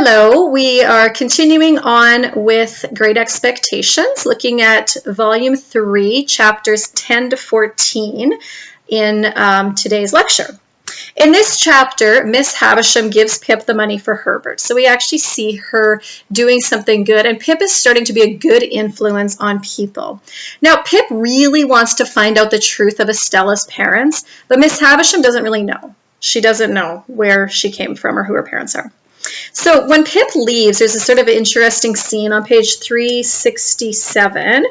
Hello, we are continuing on with Great Expectations, looking at Volume 3, Chapters 10 to 14 in today's lecture. In this chapter, Miss Havisham gives Pip the money for Herbert. So we actually see her doing something good, and Pip is starting to be a good influence on people. Now, Pip really wants to find out the truth of Estella's parents, but Miss Havisham doesn't really know. She doesn't know where she came from or who her parents are. So when Pip leaves, there's a sort of interesting scene on page 367.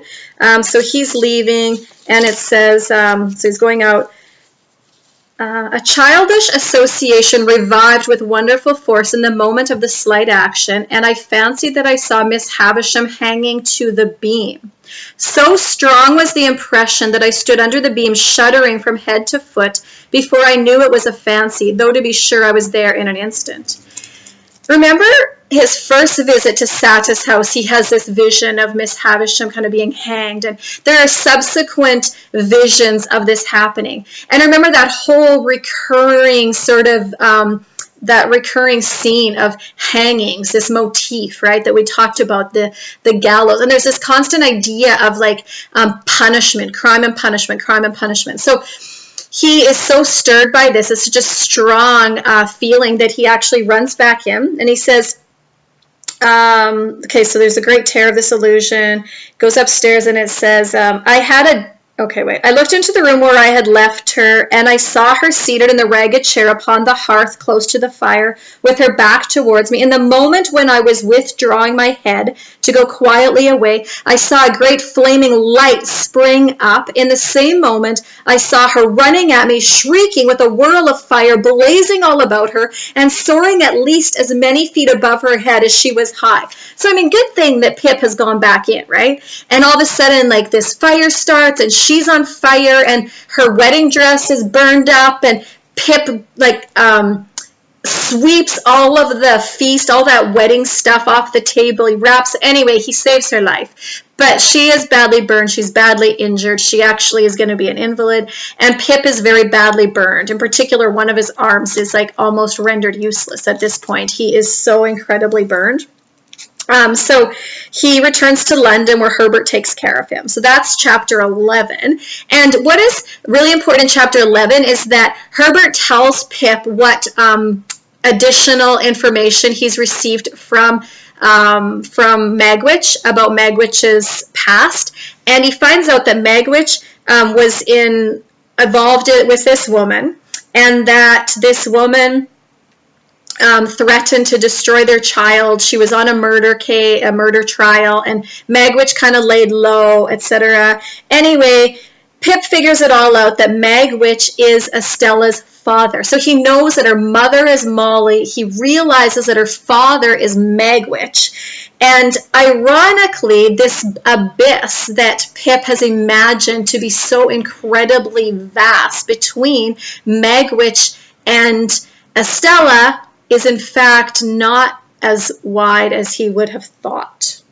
So he's leaving, and it says, so he's going out, a childish association revived with wonderful force in the moment of the slight action, and I fancied that I saw Miss Havisham hanging to the beam. So strong was the impression that I stood under the beam shuddering from head to foot before I knew it was a fancy, though to be sure I was there in an instant. Remember his first visit to Satis house, he has this vision of Miss Havisham kind of being hanged, and there are subsequent visions of this happening. And remember that whole recurring sort of, that recurring scene of hangings, this motif, right, that we talked about, the gallows. And there's this constant idea of like punishment, crime and punishment, crime and punishment. So he is so stirred by this. It's such a strong feeling that he actually runs back in, and he says, okay, so there's a great tear of this illusion, goes upstairs, and it says, I looked into the room where I had left her, and I saw her seated in the ragged chair upon the hearth close to the fire, with her back towards me. In the moment when I was withdrawing my head to go quietly away, I saw a great flaming light spring up. In the same moment, I saw her running at me, shrieking with a whirl of fire blazing all about her, and soaring at least as many feet above her head as she was high. So, I mean, good thing that Pip has gone back in, right? And all of a sudden, like, this fire starts, and she's on fire, and her wedding dress is burned up, and Pip, like, sweeps all of the feast, all that wedding stuff off the table. He wraps, anyway, he saves her life. But she is badly burned. She's badly injured. She actually is going to be an invalid. And Pip is very badly burned. In particular, one of his arms is like almost rendered useless at this point. He is so incredibly burned. So he returns to London where Herbert takes care of him. So that's chapter 11. And what is really important in chapter 11 is that Herbert tells Pip what additional information he's received from Magwitch about Magwitch's past. And he finds out that Magwitch was involved with this woman, and that this woman threatened to destroy their child. She was on a murder trial, and Magwitch kind of laid low, etc. Anyway, Pip figures it all out that Magwitch is Estella's father. So he knows that her mother is Molly. He realizes that her father is Magwitch. And ironically, this abyss that Pip has imagined to be so incredibly vast between Magwitch and Estella is in fact not as wide as he would have thought.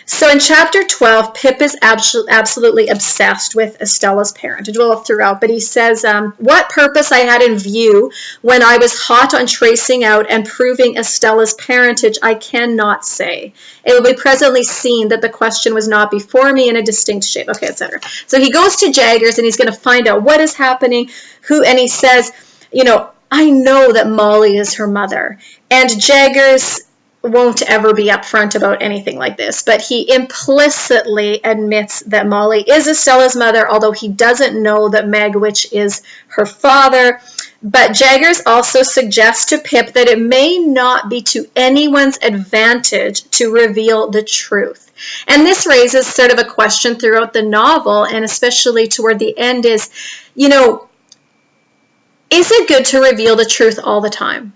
So in chapter 12, Pip is absolutely obsessed with Estella's parentage, well, throughout, but he says, what purpose I had in view when I was hot on tracing out and proving Estella's parentage, I cannot say. It will be presently seen that the question was not before me in a distinct shape, okay, etc. So he goes to Jaggers, and he's going to find out what is happening, and he says, I know that Molly is her mother, and Jaggers won't ever be upfront about anything like this, but he implicitly admits that Molly is Estella's mother, although he doesn't know that Magwitch is her father. But Jaggers also suggests to Pip that it may not be to anyone's advantage to reveal the truth. And this raises sort of a question throughout the novel, and especially toward the end is, is it good to reveal the truth all the time?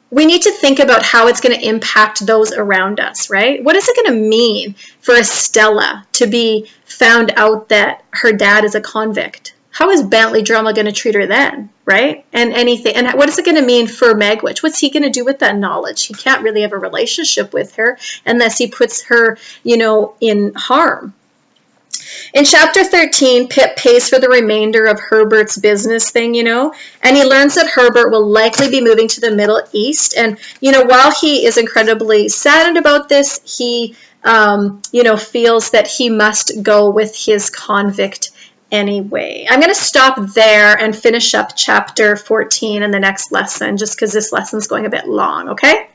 We need to think about how it's going to impact those around us, right? What is it going to mean for Estella to be found out that her dad is a convict? How is Bentley Drummle going to treat her then, right? And what is it going to mean for Magwitch? What's he going to do with that knowledge? He can't really have a relationship with her unless he puts her, in harm. In chapter 13, Pip pays for the remainder of Herbert's business thing, and he learns that Herbert will likely be moving to the Middle East. And, while he is incredibly saddened about this, he, feels that he must go with his convict anyway. I'm going to stop there and finish up chapter 14 in the next lesson, just because this lesson's going a bit long, okay?